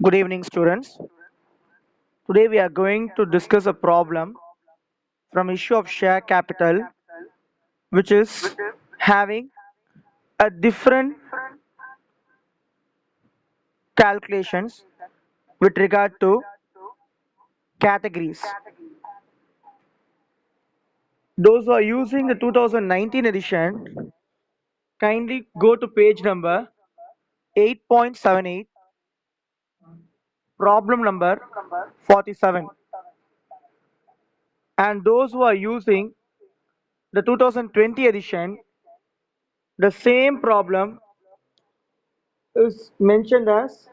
Good evening, students. Today we are going to discuss a problem from issue of share capital, which is having a different calculations with regard to categories. Those who are using the 2019 edition, kindly go to page number 8.78, problem number 47. And those who are using the 2020 edition, the same problem is mentioned as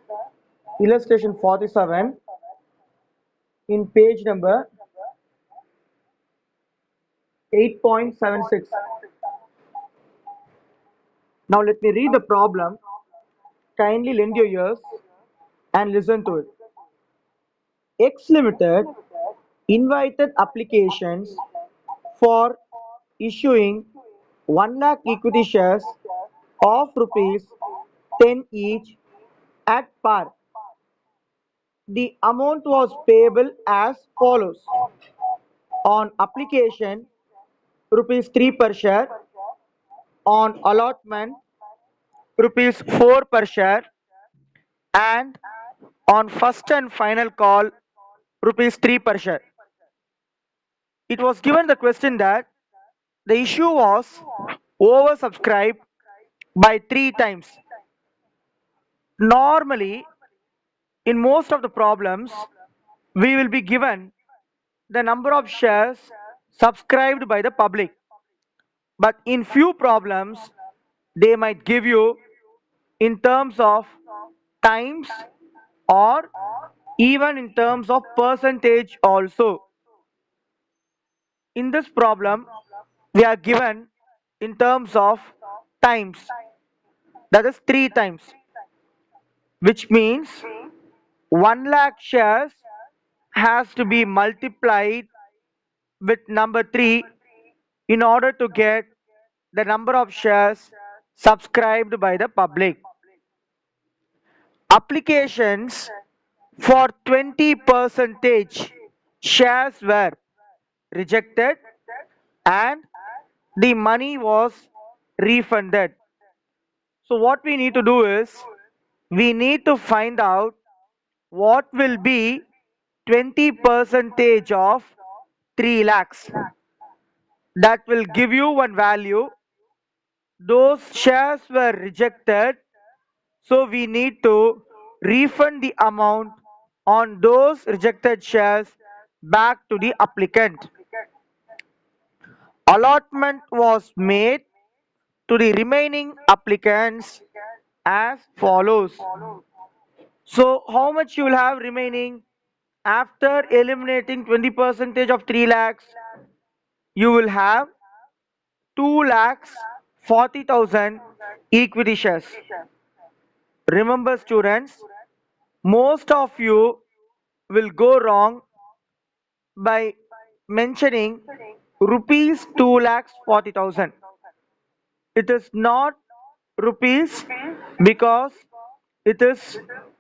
illustration 47 in page number 8.76. Now let me read the problem. Kindly lend your ears and listen to it. X Limited invited applications for issuing 1 lakh equity shares of rupees 10 each at par. The amount was payable as follows. On application, rupees 3 per share. On allotment, rupees 4 per share. And on first and final call, rupees 3 per share. It was given the question that the issue was oversubscribed by 3 times. Normally, in most of the problems, we will be given the number of shares subscribed by the public. But in few problems, they might give you in terms of times or even in terms of percentage also. In this problem, we are given in terms of times, that is 3 times, which means 1 lakh shares has to be multiplied with number 3 in order to get the number of shares subscribed by the public. Applications for 20 percentage shares were rejected and the money was refunded. So what we need to do is we need to find out what will be 20 percentage of 3 lakhs. That will give you one value. Those shares were rejected, so we need to refund the amount on those rejected shares back to the applicant. Allotment was made to the remaining applicants as follows. So how much you will have remaining after eliminating 20 percentage of 3 lakhs? You will have 2 lakhs 40,000 equity shares. Remember students, most of you will go wrong by mentioning rupees 2 lakhs 40,000. It is not rupees because it is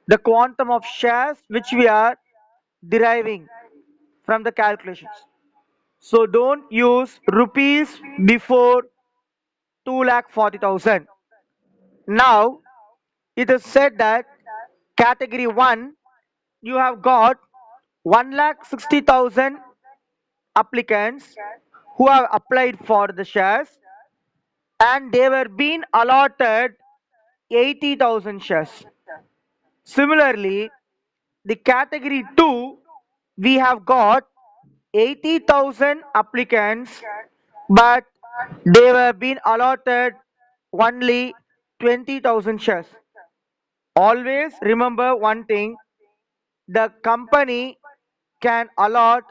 the quantum of shares which we are deriving from the calculations. So don't use rupees before 2 lakh 40,000. Now it is said that category 1 you have got 1 lakh 60,000 applicants who have applied for the shares and they were being allotted 80,000 shares. Similarly, the category 2 we have got 80,000 applicants but they were being allotted only 20,000 shares. Always remember one thing, the company can allot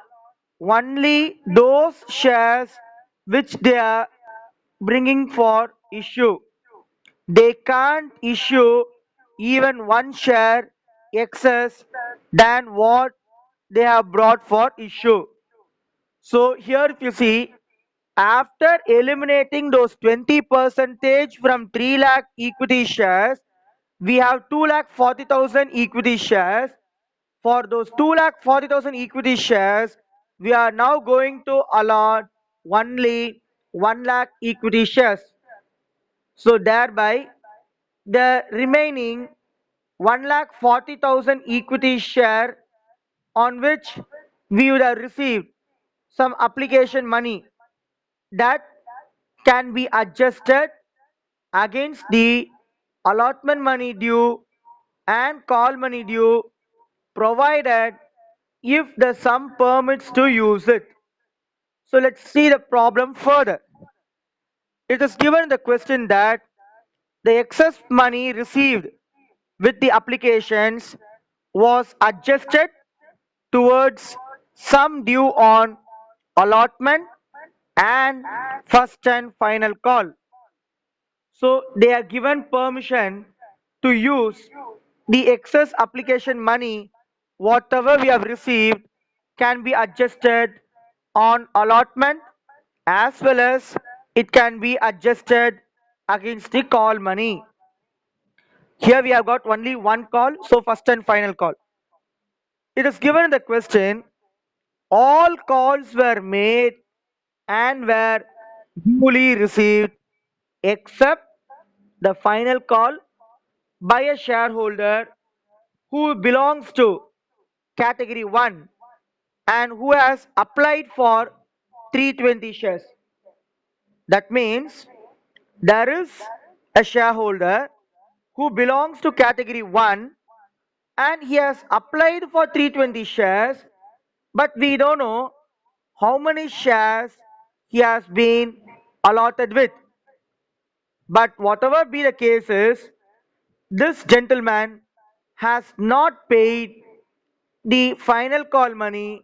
only those shares which they are bringing for issue. They can't issue even one share excess than what they have brought for issue. So here if you see, after eliminating those 20 percentage from 3 lakh equity shares, we have 2,40,000 equity shares. For those 2,40,000 equity shares, we are now going to allot only 1 lakh equity shares. So thereby, the remaining 1,40,000 equity share on which we would have received some application money that can be adjusted against the allotment money due and call money due, provided if the sum permits to use it. So let's see the problem further. It is given in the question that the excess money received with the applications was adjusted towards sum due on allotment and first and final call. So they are given permission to use the excess application money, whatever we have received can be adjusted on allotment as well as it can be adjusted against the call money. Here we have got only one call, so first and final call. It is given in the question, all calls were made and were duly received except the final call by a shareholder who belongs to category 1 and who has applied for 320 shares. That means there is a shareholder who belongs to category 1 and he has applied for 320 shares, but we don't know how many shares he has been allotted with. But whatever be the case is, this gentleman has not paid the final call money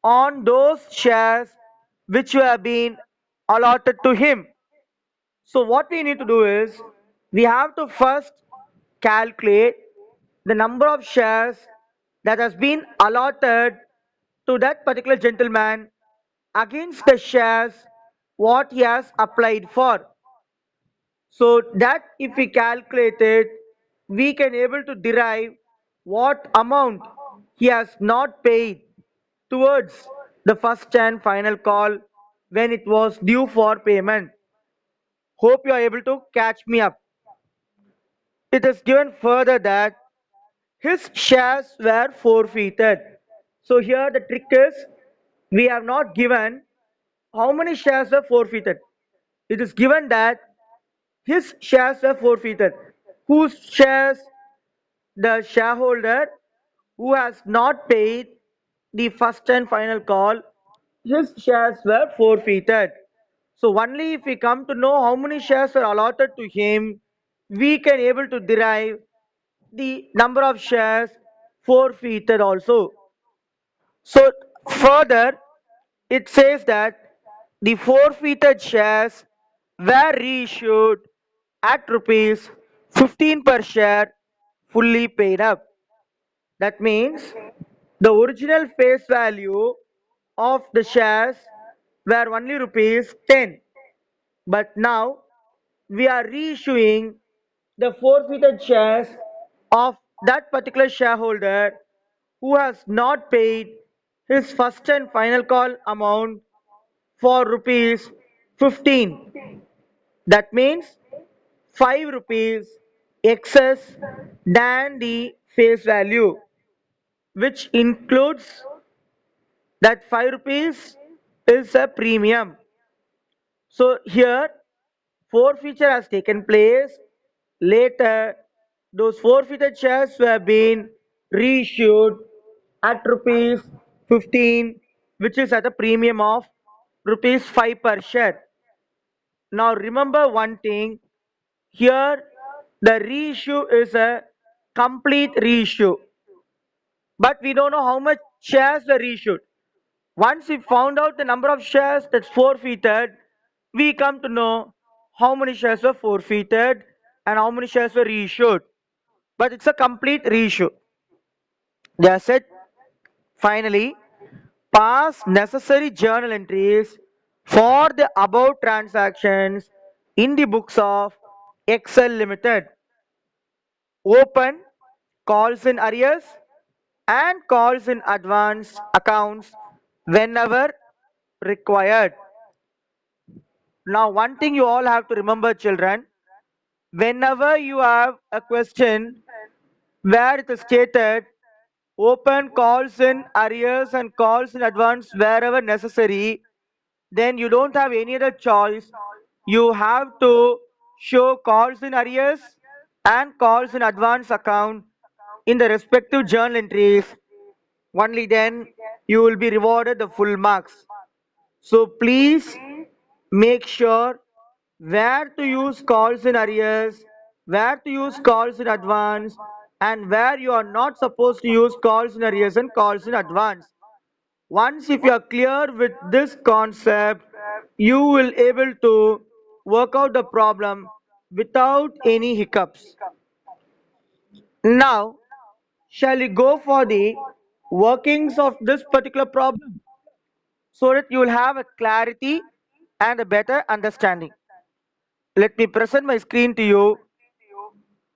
on those shares which have been allotted to him. So what we need to do is we have to first calculate the number of shares that has been allotted to that particular gentleman against the shares what he has applied for. So that if we calculate it, we can able to derive what amount he has not paid towards the first and final call when it was due for payment. Hope you are able to catch me up. It is given further that his shares were forfeited. So here the trick is we have not given how many shares were forfeited. It is given that his shares were forfeited. Whose shares? The shareholder who has not paid the first and final call, his shares were forfeited. So only if we come to know how many shares were allotted to him, we can able to derive the number of shares forfeited also. So further, it says that the forfeited shares were reissued at rupees 15 per share, fully paid up. That means the original face value of the shares were only rupees 10, but now we are reissuing the forfeited shares of that particular shareholder who has not paid his first and final call amount for rupees 15. That means 5 rupees excess than the face value, which includes that 5 rupees is a premium. So here forfeiture has taken place. Later, those forfeited shares were being reissued at rupees 15, which is at a premium of rupees 5 per share. Now remember one thing, here the reissue is a complete reissue, but we don't know how much shares were reissued. Once we found out the number of shares that's forfeited, we come to know how many shares were forfeited and how many shares were reissued. But it's a complete reissue. That's it. Finally, pass necessary journal entries for the above transactions in the books of Excel Limited. open calls in arrears and calls in advance accounts whenever required. Now, one thing you all have to remember, children, whenever you have a question where it is stated open calls in arrears and calls in advance wherever necessary, then you don't have any other choice. You have to show calls in arrears and calls in advance account in the respective journal entries. Only then you will be rewarded the full marks. So please make sure where to use calls in arrears, where to use calls in advance, and where you are not supposed to use calls in arrears and calls in advance. Once if you are clear with this concept, you will able to work out the problem without any hiccups. Now, shall we go for the workings of this particular problem so that you will have a clarity and a better understanding? Let me present my screen to you.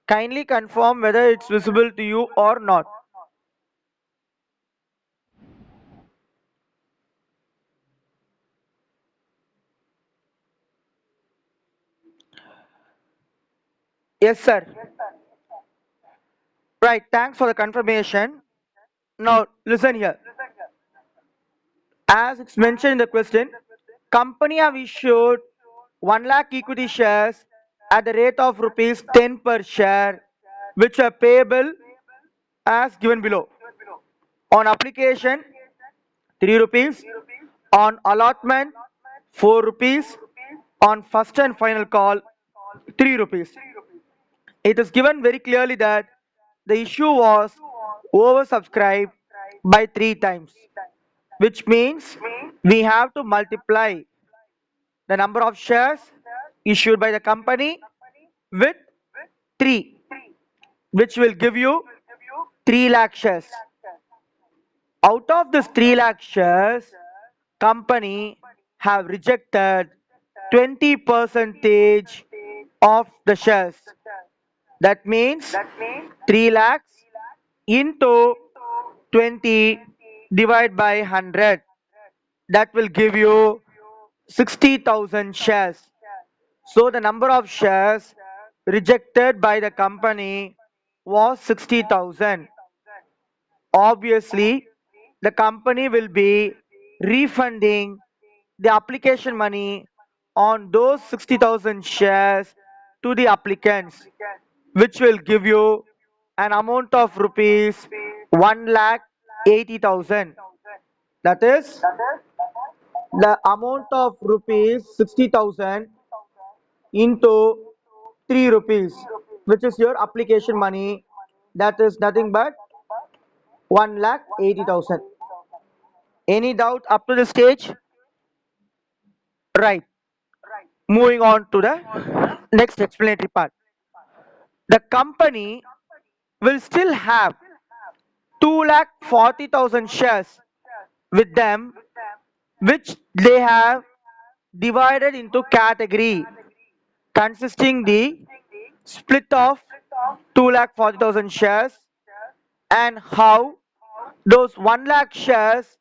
Kindly confirm whether it's visible to you or not. Yes, sir. Right, thanks for the confirmation. Now, listen here. As it's mentioned in the question, company have issued 1 lakh equity shares at the rate of rupees 10 per share, which are payable as given below. On application, 3 rupees. On allotment, 4 rupees. On first and final call, 3 rupees. It is given very clearly that the issue was oversubscribed by 3 times, which means we have to multiply the number of shares issued by the company with 3, which will give you 3 lakh shares. Out of this 3 lakh shares, company have rejected 20 percentage of the shares. That means 3 lakhs into 20 divided by 100. That will give you 60,000 shares. So the number of shares rejected by the company was 60,000. Obviously, the company will be refunding the application money on those 60,000 shares to the applicants, which will give you an amount of rupees 1 lakh 80,000. That is the amount of rupees 60,000 into 3 rupees, which is your application money. That is nothing but 1 lakh 80,000. Any doubt up to the stage? Right. Moving on to the next explanatory part. The company will still have 2 lakh 40,000 shares with them, which they have divided into category consisting the split of 2 lakh 40,000 shares and how those 1 lakh shares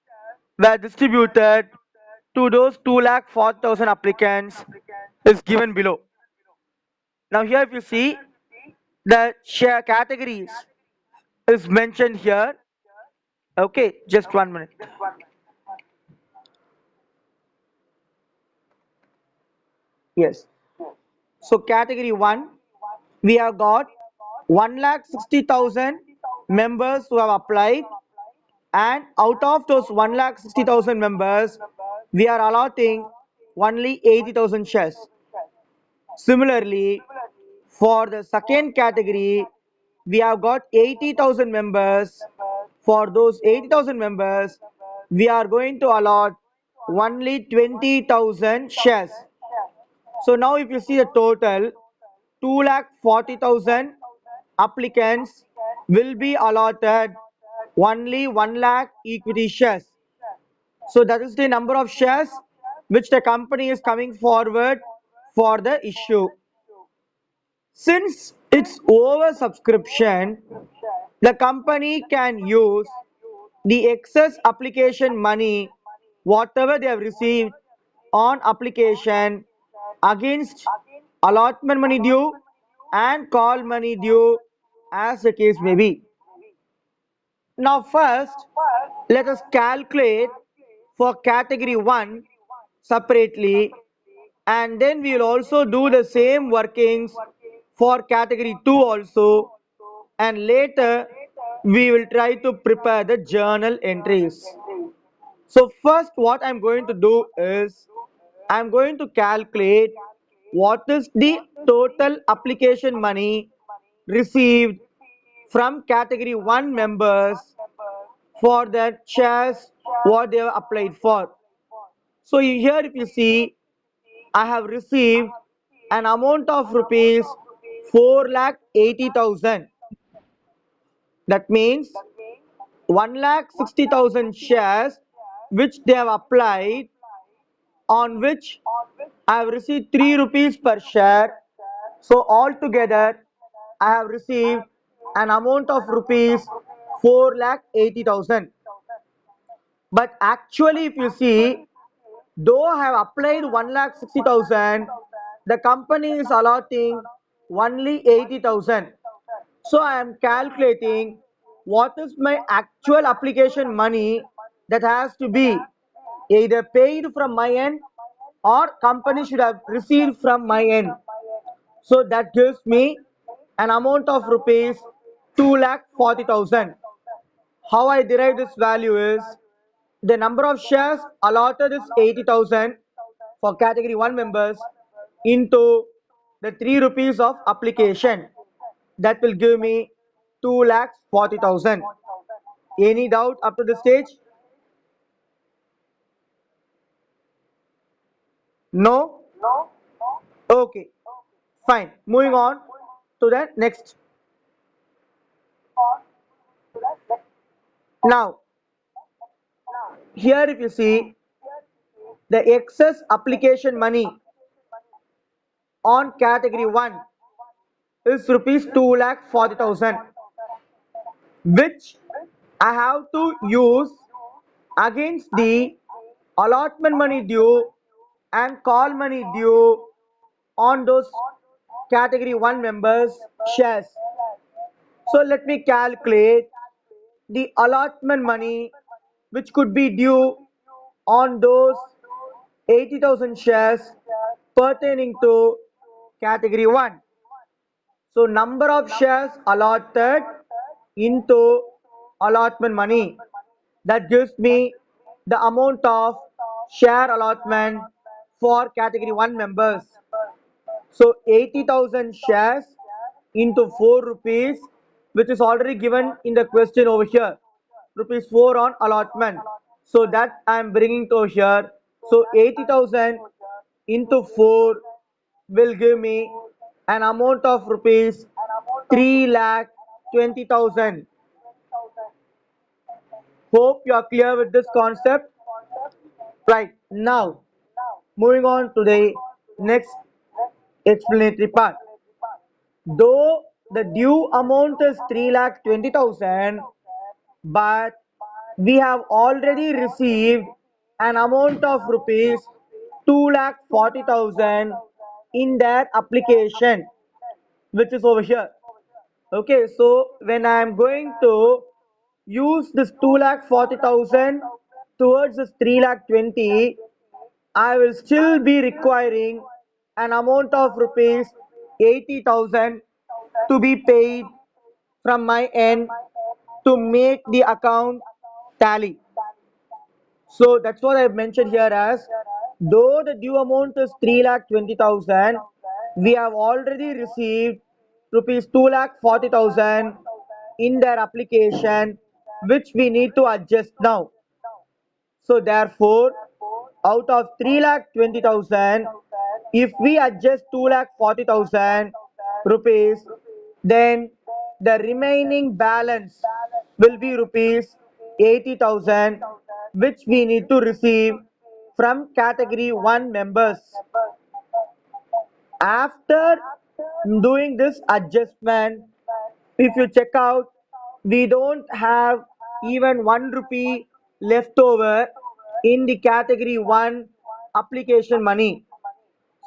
were distributed to those 2 lakh 40,000 applicants is given below. Now here if you see the share categories is mentioned here. Okay, just 1 minute. Yes. So category 1, we have got 1 lakh 60,000 members who have applied, and out of those 1 lakh 60,000 members, we are allotting only 80,000 shares. Similarly, for the second category, we have got 80,000 members. For those 80,000 members, we are going to allot only 20,000 shares. So now if you see the total, 2 lakh 40,000 applicants will be allotted only 1 lakh equity shares. So that is the number of shares which the company is coming forward for the issue. Since its oversubscription, the company can use the excess application money, whatever they have received on application, against allotment money due and call money due, as the case may be. Now, first, let us calculate for category 1 separately, and then we will also do the same workings for category 2 also, and later we will try to prepare the journal entries. So first what I'm going to do is I'm going to calculate what is the total application money received from category 1 members for the shares what they have applied for. So here if you see, I have received an amount of rupees 4,80,000. That means 1,60,000 shares which they have applied, on which I have received 3 rupees per share. So altogether I have received an amount of rupees 4,80,000. But actually if you see, though I have applied 1,60,000, the company is allotting only 80,000. So I am calculating what is my actual application money that has to be either paid from my end or company should have received from my end. So that gives me an amount of rupees 2,40,000. How I derive this value is the number of shares allotted is 80,000 for category 1 members into the 3 rupees of application. That will give me 2,40,000. Any doubt up to the stage? No? Okay, fine. Moving on to the next. Now, here if you see, the excess application money on category 1 is rupees 2,40,000, which I have to use against the allotment money due and call money due on those category 1 members shares. So let me calculate the allotment money which could be due on those 80,000 shares pertaining to category 1. So number of shares allotted into allotment money, that gives me the amount of share allotment for category 1 members. So 80,000 shares into 4 rupees, which is already given in the question over here, rupees 4 on allotment. So that I am bringing to here. So 80,000 into 4 will give me an amount of rupees 3,20,000. Hope you are clear with this concept. Right, now moving on to the next explanatory part. Though the due amount is 3,20,000, but we have already received an amount of rupees 2,40,000 in that application, which is over here. Okay, so when I am going to use this 2,40,000 towards this 3,20,000, I will still be requiring an amount of rupees 80,000 to be paid from my end to make the account tally. So that's what I've mentioned here as, though the due amount is 3,20,000, we have already received rupees 2,40,000 in their application, which we need to adjust now. So therefore, out of 3,20,000, if we adjust 2,40,000 rupees, then the remaining balance will be rupees 80,000, which we need to receive from category 1 members. After Doing this adjustment, if you check out, we don't have even 1 rupee left over in the category 1 application money.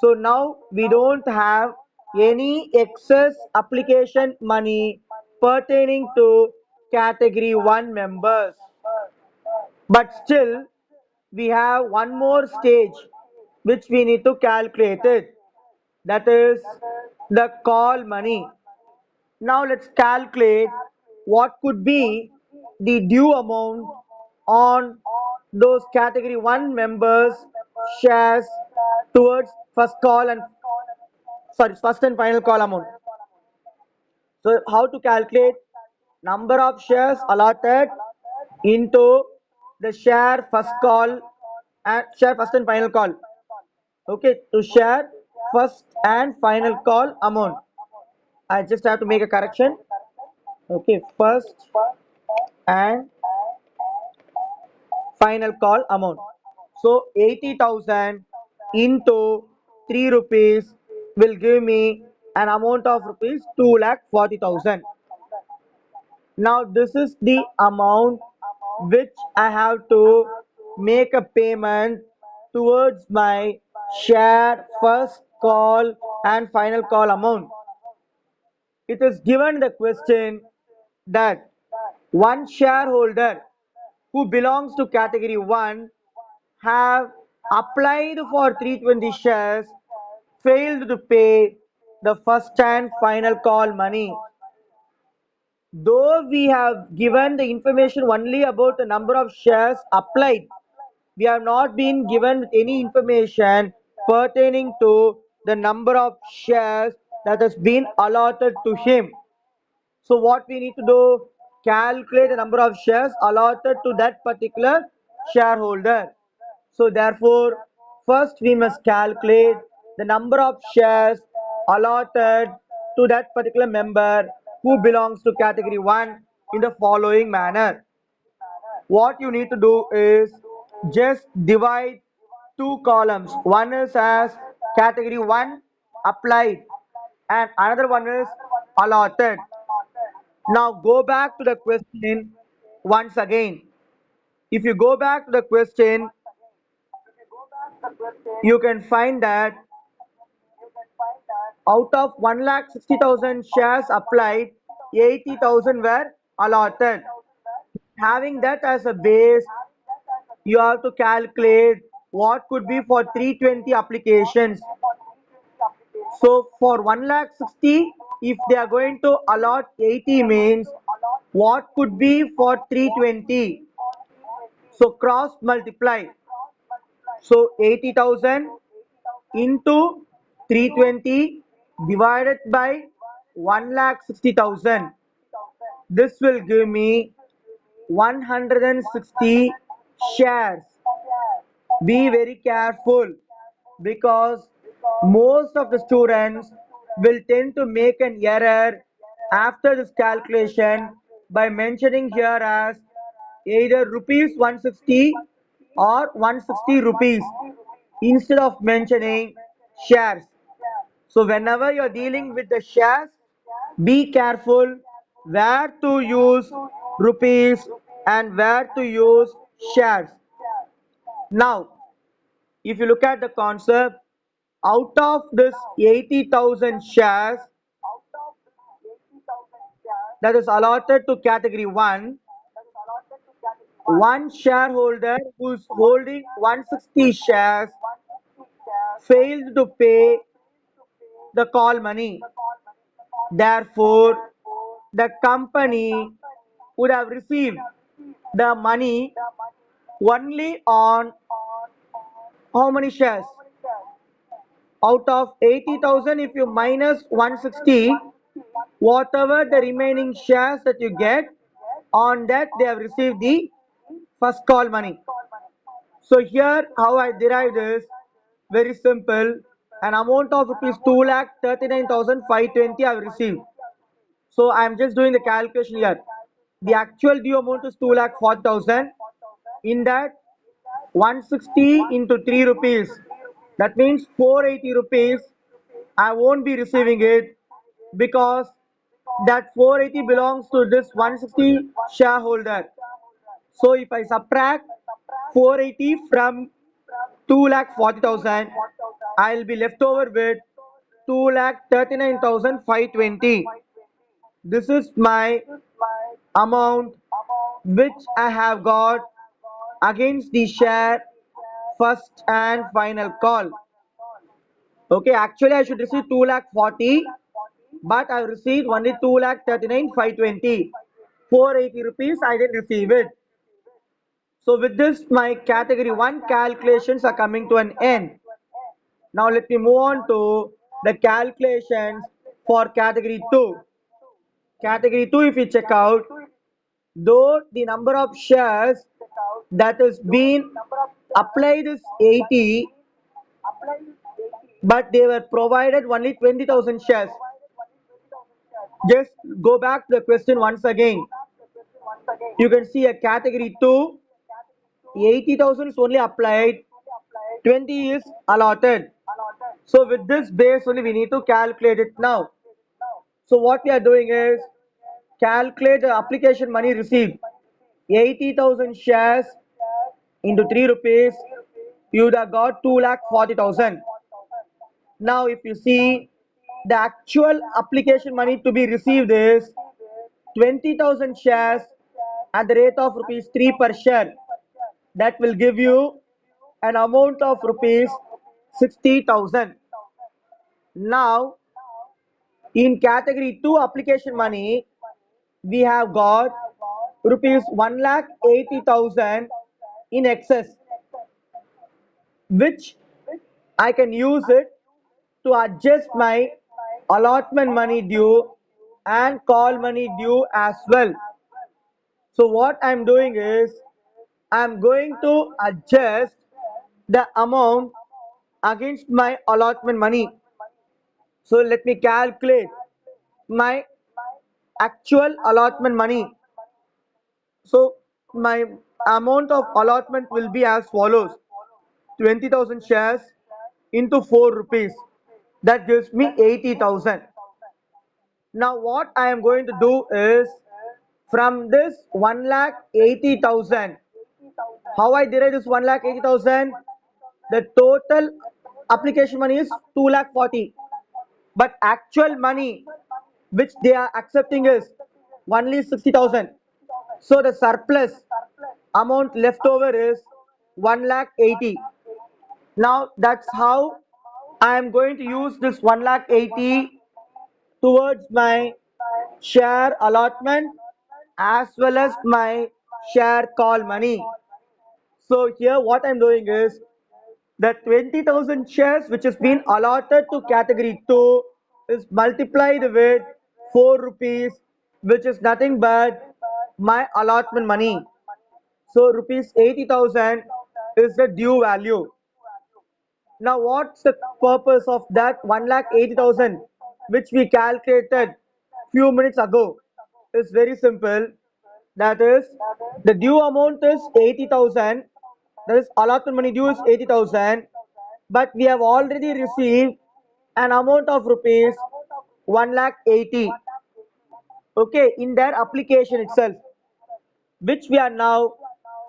So now we don't have any excess application money pertaining to category 1 members. But still, we have one more stage which we need to calculate it. That is the call money. Now let's calculate what could be the due amount on those category 1 members shares towards first and final call amount. So how to calculate number of shares allotted into the share first call and share first and final call. Okay, to share first and final call amount. I just have to make a correction. Okay, first and final call amount. So 80,000 into 3 rupees will give me an amount of rupees 2,40,000. Now this is the amount which I have to make a payment towards my share first call and final call amount. It is given the question that one shareholder who belongs to category 1 have applied for 320 shares, failed to pay the first and final call money. Though we have given the information only about the number of shares applied, we have not been given any information pertaining to the number of shares that has been allotted to him. So what we need to do? Calculate the number of shares allotted to that particular shareholder. So therefore, first we must calculate the number of shares allotted to that particular member who belongs to category 1 in the following manner. What you need to do is just divide two columns. One is as category 1 applied and another one is allotted. Now go back to the question once again. If you go back to the question, you can find that out of 1,60,000 shares applied, 80,000 were allotted. Having that as a base, you have to calculate what could be for 320 applications. So for 1,60,000, if they are going to allot 80 means what could be for 320? So cross multiply. So 80,000 into 320 divided by 1,60,000. This will give me 160 shares. Be very careful because most of the students will tend to make an error after this calculation by mentioning here as either rupees 160 or 160 rupees instead of mentioning shares. So whenever you're dealing with the shares, be careful where to use rupees and where to use shares. Now, if you look at the concept, out of this 80,000 shares that is allotted to category 1, one shareholder who is holding 160 shares failed to pay the call money. Therefore, the company would have received the money only on how many shares? Out of 80,000, if you minus 160, whatever the remaining shares that you get, on that they have received the first call money. So here how I derived is very simple. An amount of rupees 2,39,520 I have received. So I am just doing the calculation here. The actual due amount is 2,40,000. In that 160 into 3 rupees. That means 480 rupees. I won't be receiving it. because that 480 belongs to this 160 shareholder. So if I subtract 480 from 2,40,000, I'll be left over with 2,39,520. This is my amount which I have got against the share first and final call. Okay, actually I should receive 2,40,000, but I received only 2,39,520. 480 rupees I didn't receive it. So with this, my category 1 calculations are coming to an end. Now let me move on to the calculations for category 2. Category 2, if you check out, though the number of shares that is being applied is 80, but they were provided only 20,000 shares. Just go back to the question once again. You can see a category 2, 80,000 is only applied, 20 is allotted. So with this base only we need to calculate it now. So what we are doing is calculate the application money received. 80,000 shares into 3 rupees, you would have got 2,40,000. Now if you see the actual application money to be received is 20,000 shares at the rate of rupees 3 per share. That will give you an amount of rupees 60,000. Now in category 2 application money, we have got rupees 1,80,000 in excess, which I can use it to adjust my allotment money due and call money due as well. So what I'm doing is I'm going to adjust the amount against my allotment money. So let me calculate my actual allotment money. So my amount of allotment will be as follows: 20,000 shares into 4 rupees. That gives me 80,000. Now what I am going to do is from this 1,80,000, how I derive this 1,80,000? The total application money is 2,40,000, but actual money which they are accepting is only 60,000. So the surplus amount left over is 1,80,000. Now that's how I am going to use this 1,80,000 towards my share allotment as well as my share call money. So here what I'm doing is the 20,000 shares which has been allotted to category 2 is multiplied with 4 rupees, which is nothing but my allotment money. So rupees 80,000 is the due value. Now what's the purpose of that 1,80,000 which we calculated few minutes ago? Is very simple. That is, the due amount is 80,000. That is, allotment money due is 80,000. But we have already received an amount of rupees 1,80,000. Okay, in their application itself, which we are now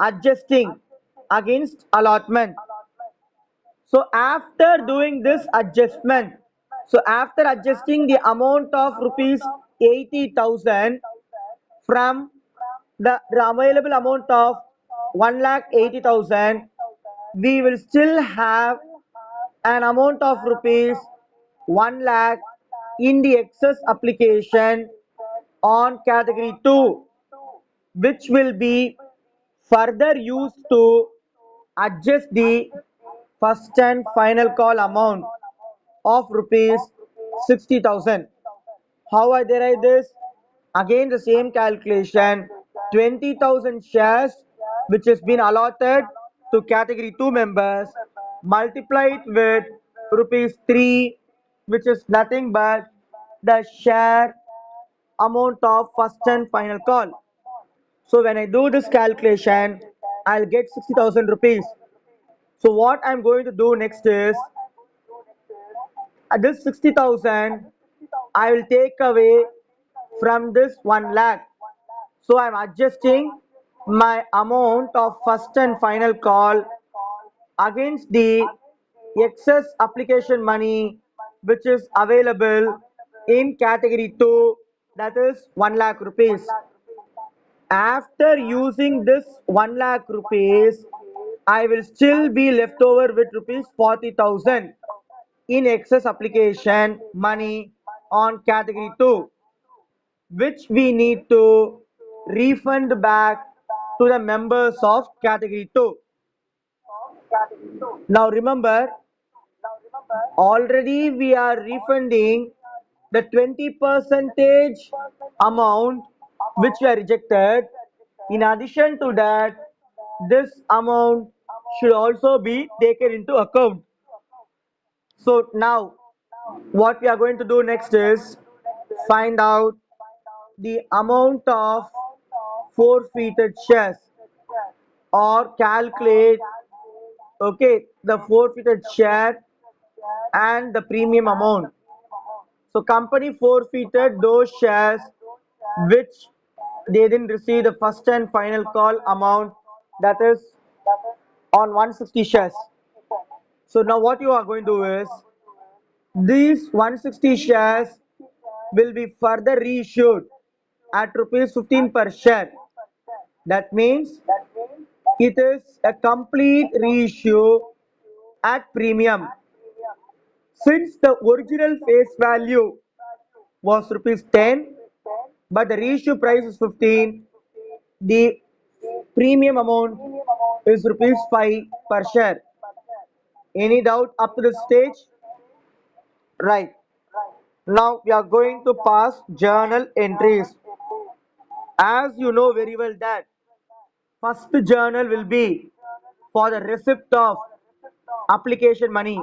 adjusting against allotment. So after doing this adjustment, so after adjusting the amount of rupees 80,000 from the available amount of 1,80,000, we will still have an amount of rupees 1 lakh in the excess application on category 2, which will be further used to adjust the first and final call amount of rupees 60,000. How I derive this? Again the same calculation. 20,000 shares which has been allotted to category 2 members, multiply it with rupees 3, which is nothing but the share amount of first and final call. So when I do this calculation, I'll get 60,000 rupees. So what I'm going to do next is this 60,000 I will take away from this 1 lakh. So I'm adjusting my amount of first and final call against the excess application money which is available in category 2, that is 1 lakh rupees. After using this 1 lakh rupees, I will still be left over with rupees 40,000 in excess application money on category 2, which we need to refund back to the members of category 2. Now remember, already we are refunding the 20 percentage amount which we are rejected. In addition to that, this amount should also be taken into account. So now what we are going to do next is find out the amount of forfeited shares, or calculate, okay, the forfeited share and the premium amount. So company forfeited those shares which they didn't receive the first and final call amount, that is on 160 shares. So now what you are going to do is, these 160 shares will be further reissued at rupees 15 per share. That means it is a complete reissue at premium. Since the original face value was rupees 10, but the reissue price is 15, the premium amount is rupees 5 per share. Any doubt up to this stage? Right. Now we are going to pass journal entries. As you know very well that first journal will be for the receipt of application money.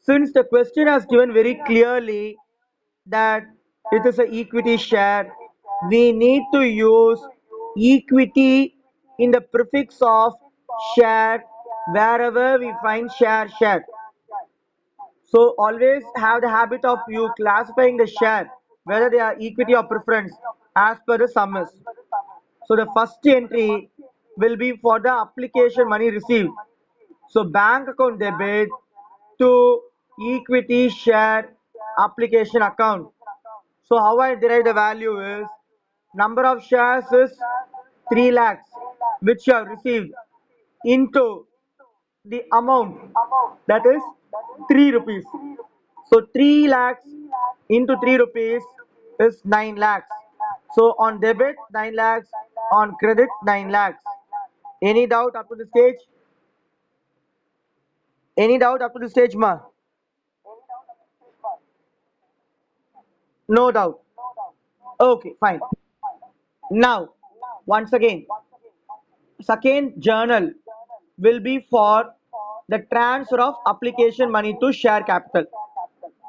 Since the question has given very clearly that it is an equity share, we need to use equity in the prefix of share wherever we find share. So always have the habit of you classifying the share whether they are equity or preference as per the sum is. So the first entry will be for the application money received. So bank account debit to equity share application account. So how I derive the value is, number of shares is 3 lakhs which you have received into the amount, that is 3 rupees. So 3 lakhs into 3 rupees is 9 lakhs. So on debit 9 lakhs, on credit 9 lakhs. Any doubt up to the stage? Any doubt up to the stage, ma? No doubt. Okay, fine. Now, once again, second journal will be for the transfer of application money to share capital.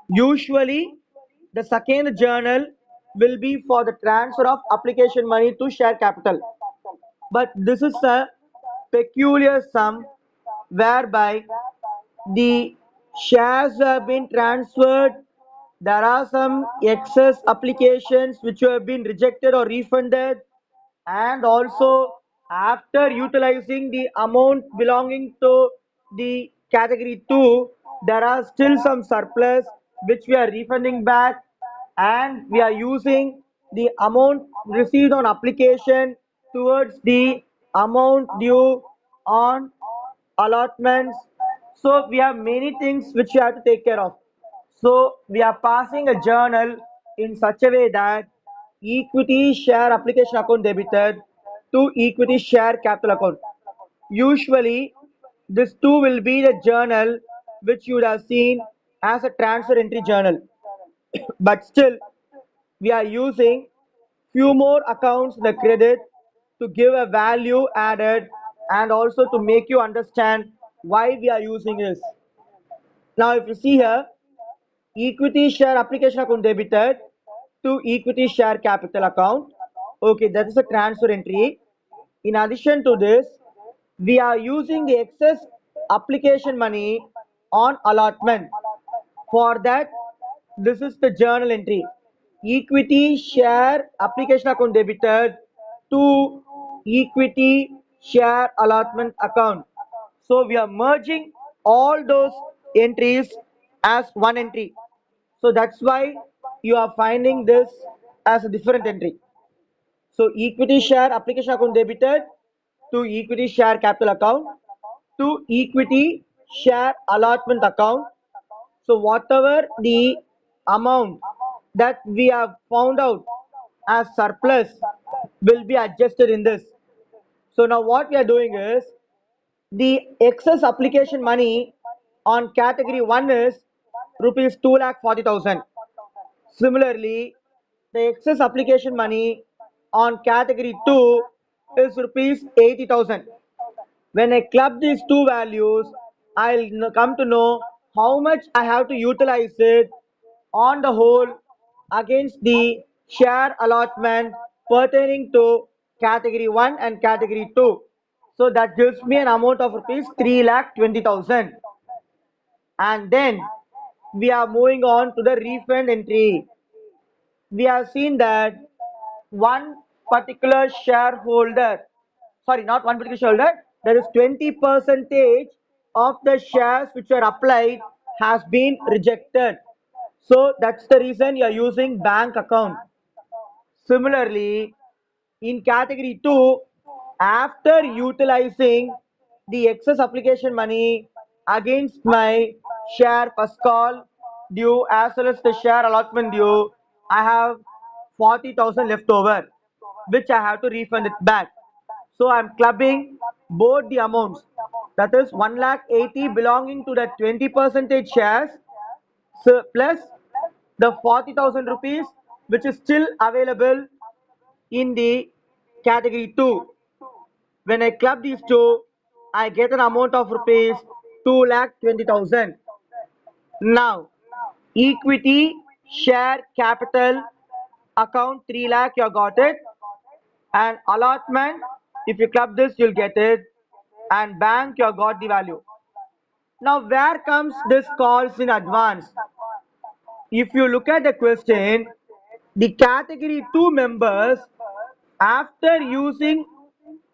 Usually, the second journal will be for the transfer of application money to share capital. But this is a peculiar sum whereby the shares have been transferred. There are some excess applications which have been rejected or refunded, and also after utilizing the amount belonging to the category 2, there are still some surplus which we are refunding back, and we are using the amount received on application towards the amount due on allotments. So we have many things which we have to take care of. So we are passing a journal in such a way that equity share application account debited to equity share capital account. Usually this too will be the journal which you would have seen as a transfer entry journal. But still we are using few more accounts in the credit to give a value added, and also to make you understand why we are using this. Now if you see here, equity share application account debited to equity share capital account, okay, that is a transfer entry. In addition to this, we are using the excess application money on allotment. For that, This is the journal entry. Equity share application account debited to equity share allotment account. So we are merging all those entries as one entry. So that's why you are finding this as a different entry. So equity share application account debited to equity share capital account to equity share allotment account. So whatever the amount that we have found out as surplus will be adjusted in this. So now what we are doing is the excess application money on category 1 is rupees 2,40,000. Similarly, the excess application money on category 2 is rupees 80,000. When I club these two values, I'll come to know how much I have to utilize it on the whole against the share allotment pertaining to category 1 and category 2. So that gives me an amount of rupees 3,20,000. And then we are moving on to the refund entry. We have seen that one particular shareholder, sorry, not one particular shareholder, there is 20 percentage of the shares which were applied has been rejected. So that's the reason you are using bank account. Similarly, in category 2, after utilizing the excess application money against my share first call due as well as the share allotment due, I have 40,000 left over, which I have to refund it back. So I'm clubbing both the amounts. That is 1 lakh 80 belonging to the 20 percentage shares, so plus the 40,000 rupees which is still available in the category 2. When I club these two, I get an amount of rupees 2,20,000. Now, equity share capital account 3 lakh, you got it. And allotment, if you club this, you'll get it. And bank, you got the value. Now, where comes this calls in advance? If you look at the question, the category 2 members, after using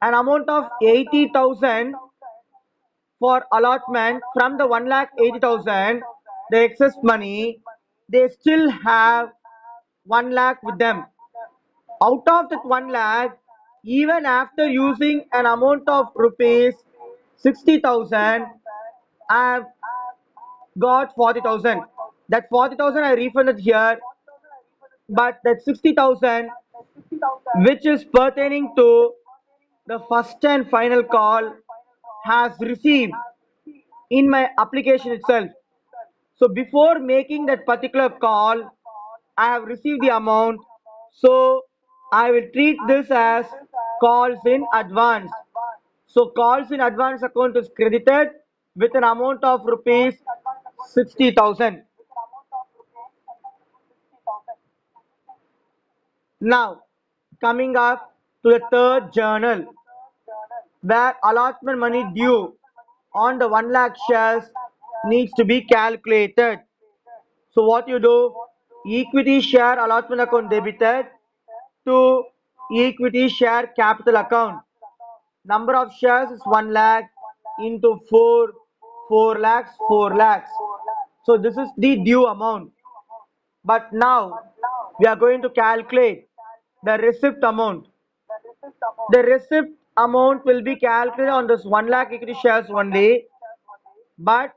an amount of 80,000 for allotment from the 1 lakh 80,000, the excess money, they still have 1 lakh with them. Out of that 1 lakh, even after using an amount of rupees 60,000, I have got 40,000. That 40,000 I refunded here, but that 60,000 which is pertaining to the first and final call has received in my application itself. So before making that particular call, I have received the amount. So I will treat this as calls in advance. So calls in advance account is credited with an amount of rupees 60,000. Now coming up to the third journal where allotment money due on the 1 lakh shares needs to be calculated. So what you do, equity share allotment account debited to equity share capital account. Number of shares is 1 lakh into 4, 4 lakhs, 4 lakhs. So this is the due amount. But now we are going to calculate the receipt amount. The receipt amount will be calculated on this 1 lakh equity shares only, but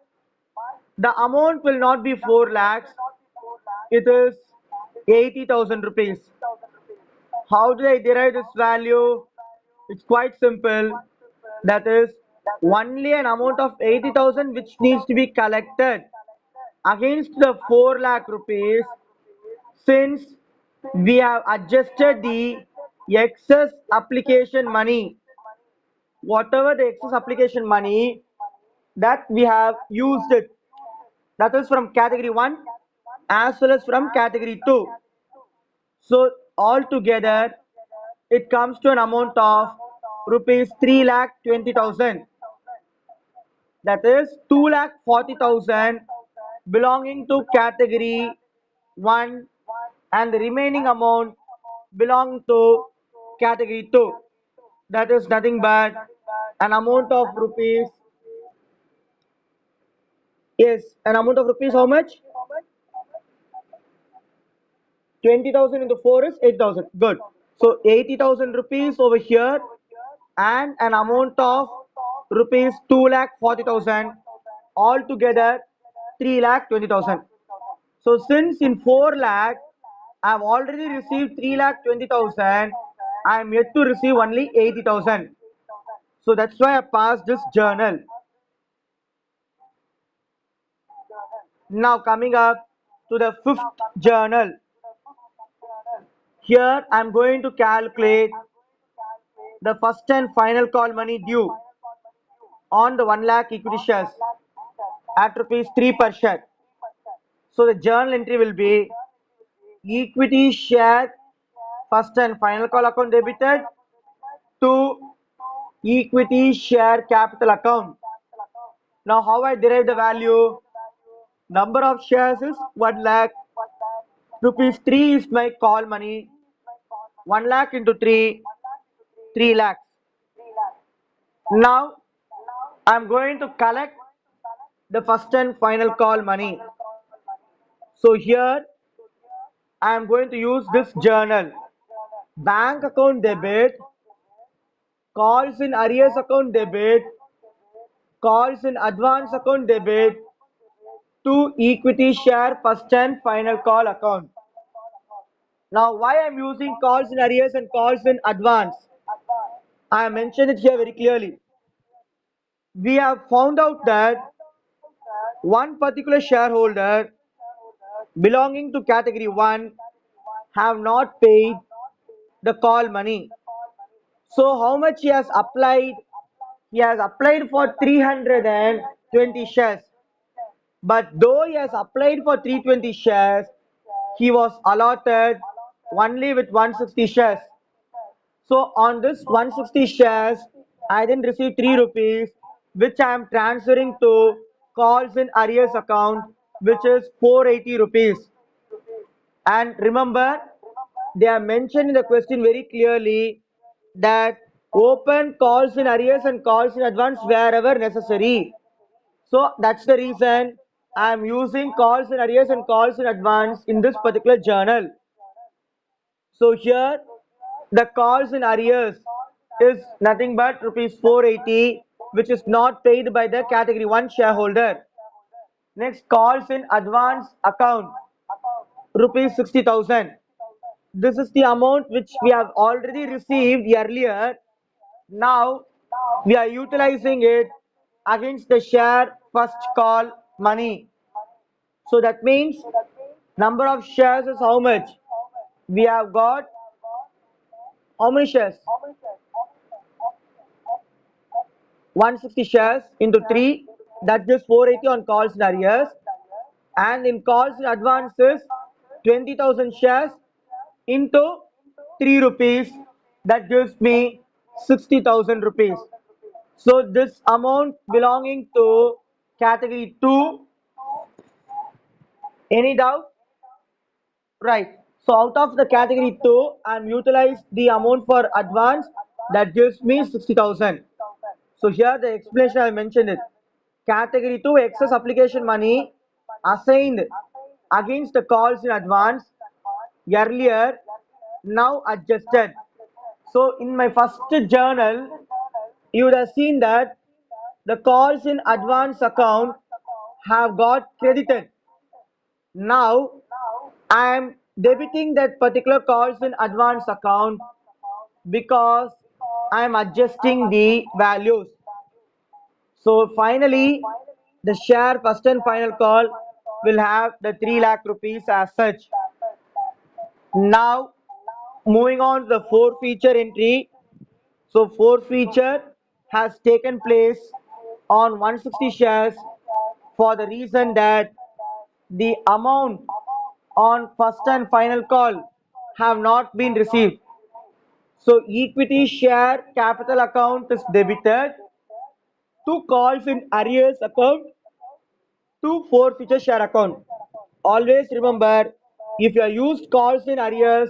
the amount will not be 4 lakhs, it is 80,000 rupees. How do I derive this value? It's quite simple. That is only an amount of 80,000 which needs to be collected against the 4 lakh rupees, since we have adjusted the excess application money, whatever the excess application money that we have used it, that is from category 1 as well as from category 2. So altogether it comes to an amount of rupees 3,20,000. That is 2,40,000 belonging to category 1 and the remaining amount belong to category 2. That is nothing but an amount of rupees. Yes, an amount of rupees how much? 20,000 into 4 is 8,000. Good. So 80,000 rupees over here and an amount of rupees 2 lakh 40,000, altogether 3 lakh 20,000. So since in 4 lakh I have already received 3 lakh 20,000, I am yet to receive only 80,000. So that's why I passed this journal. Now coming up to the fifth journal. Here I am going to calculate the first and final call money due on the 1 lakh equity shares at rupees 3 per share. So the journal entry will be equity share first and final call account debited to equity share capital account. Now how I derive the value? Number of shares is 1 lakh. Rupees 3 is my call money. 1 lakh into 3, 3 lakhs. Now I'm going to collect the first and final call money. So here I am going to use this journal. Bank account debit, calls in arrears account debit, calls in advance account debit to equity share first and final call account. Now why I am using calls in arrears and calls in advance? I have mentioned it here very clearly. We have found out that one particular shareholder belonging to category 1 have not paid the call money. So how much he has applied? He has applied for 320 shares. But though he has applied for 320 shares, he was allotted only with 160 shares. So on this 160 shares, I then receive 3 rupees, which I am transferring to calls in arrears account, which is 480 rupees. And remember, they are mentioned in the question very clearly that open calls in arrears and calls in advance wherever necessary. So that's the reason I am using calls in arrears and calls in advance in this particular journal. So here the calls in arrears is nothing but rupees 480, which is not paid by the category 1 shareholder. Next, calls in advance account rupees 60,000. This is the amount which we have already received earlier. Now we are utilizing it against the share first call money. So that means number of shares is how much? We have got how many shares? 160 shares into 3, that gives 480 on calls in arrears. And in calls in advances, 20,000 shares into 3 rupees, that gives me 60,000 rupees. So this amount belonging to category 2, any doubt? Right. So out of the category 2, I am utilized the amount for advance, that gives me 60,000. So here the explanation I mentioned it. Category 2 excess application money assigned against the calls in advance earlier, now adjusted. So in my first journal, you would have seen that the calls in advance account have got credited. Now I am debiting that particular calls in advance account because I am adjusting the values. So finally, the share first and final call will have the 3 lakh rupees as such. Now moving on to the forfeiture entry. So forfeiture has taken place on 160 shares for the reason that the amount on first and final call have not been received. So equity share capital account is debited to calls in arrears account to forfeiture share account. Always remember, If you are used calls in arrears,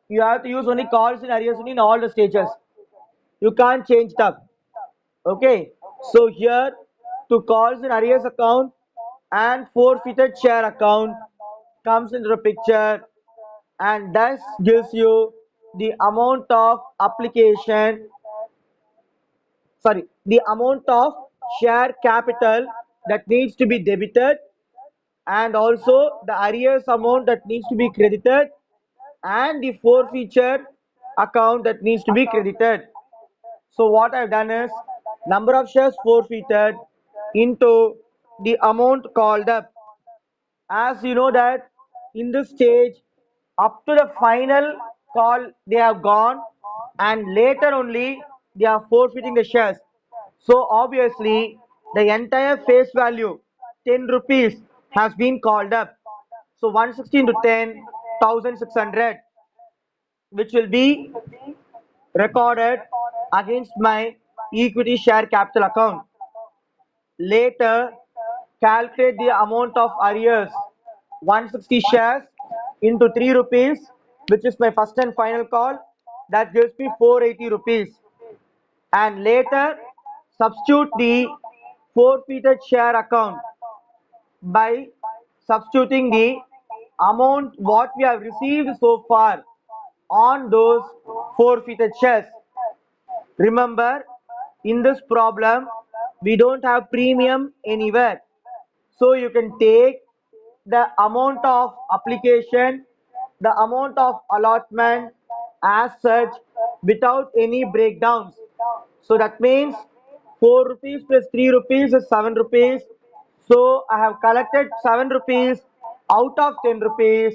you have to use only calls in arrears in all the stages. You can't change them. Okay. So here to calls in arrears account and forfeited share account comes into the picture, and thus gives you the amount of application, sorry, the amount of share capital that needs to be debited, and also the arrears amount that needs to be credited, and the forfeiture account that needs to be credited. So what I've done is number of shares forfeited into the amount called up. As you know that in this stage, up to the final call they have gone, and later only they are forfeiting the shares. So obviously the entire face value 10 rupees has been called up. So 116 to 10, 1600, which will be recorded against my equity share capital account. Later, calculate the amount of arrears 160 shares into 3 rupees, which is my first and final call. That gives me 480 rupees. And later, substitute the forfeited share account by substituting the amount what we have received so far on those forfeited shares. Remember, in this problem, we don't have premium anywhere. So you can take the amount of application, the amount of allotment as such without any breakdowns. So that means 4 rupees plus 3 rupees is 7 rupees. So I have collected 7 rupees out of 10 rupees.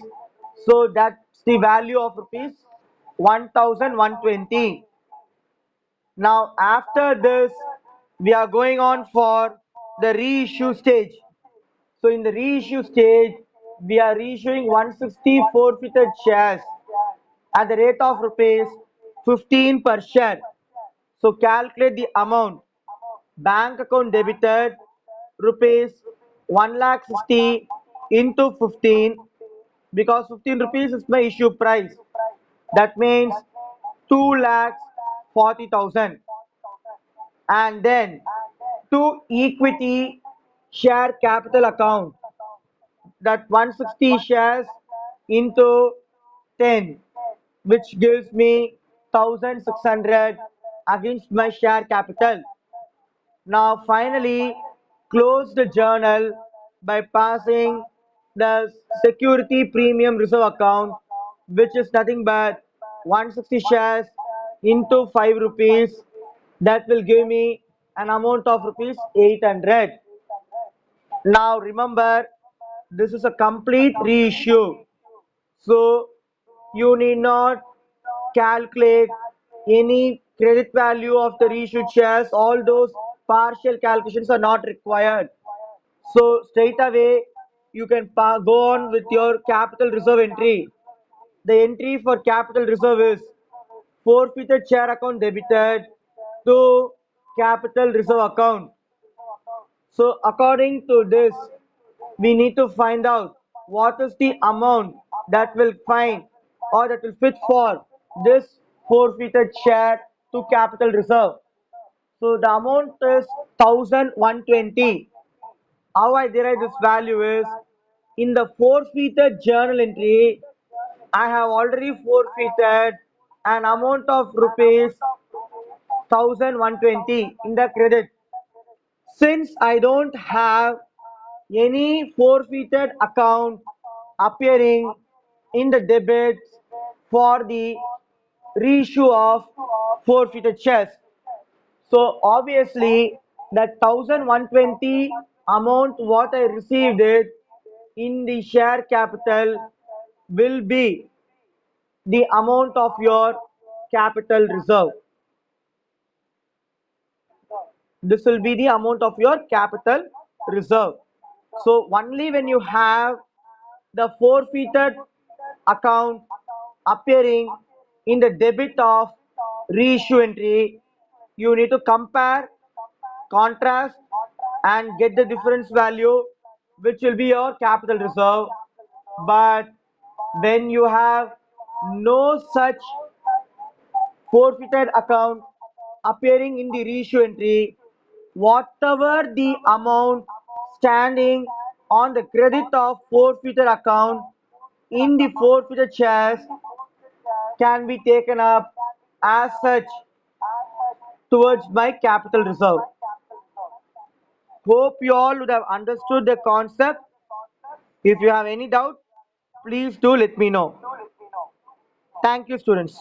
So that's the value of rupees 1120. Now after this, we are going on for the reissue stage. So in the reissue stage, we are reissuing 160 forfeited shares at the rate of rupees 15 per share. So calculate the amount. Bank account debited rupees 1 lakh 60 into 15, because 15 rupees is my issue price. That means 2 lakhs 40,000. And then to equity share capital account, that 160 shares into 10, which gives me 1600 against my share capital. Now finally close the journal by passing the security premium reserve account, which is nothing but 160 shares into 5 rupees. That will give me an amount of rupees 800. Now remember, this is a complete reissue. So you need not calculate any credit value of the reissued shares. All those partial calculations are not required. So straight away you can go on with your capital reserve entry. The entry for capital reserve is forfeited share account debited to capital reserve account. So according to this, we need to find out what is the amount that will find or that will fit for this forfeited share to capital reserve. So the amount is 1120. How I derive this value is in the forfeited journal entry, I have already forfeited an amount of rupees 1120 in the credit. Since I don't have any forfeited account appearing in the debits for the reissue of forfeited shares, so obviously that 1120 amount what I received it in the share capital will be the amount of your capital reserve. This will be the amount of your capital reserve. So only when you have the forfeited account appearing in the debit of reissue entry, you need to compare, contrast, and get the difference value, which will be your capital reserve. But when you have no such forfeited account appearing in the reissue entry, whatever the amount standing on the credit of forfeited account in the forfeited shares can be taken up as such towards my capital reserve. Hope you all would have understood the concept. If you have any doubt, please do let me know. Thank you, students.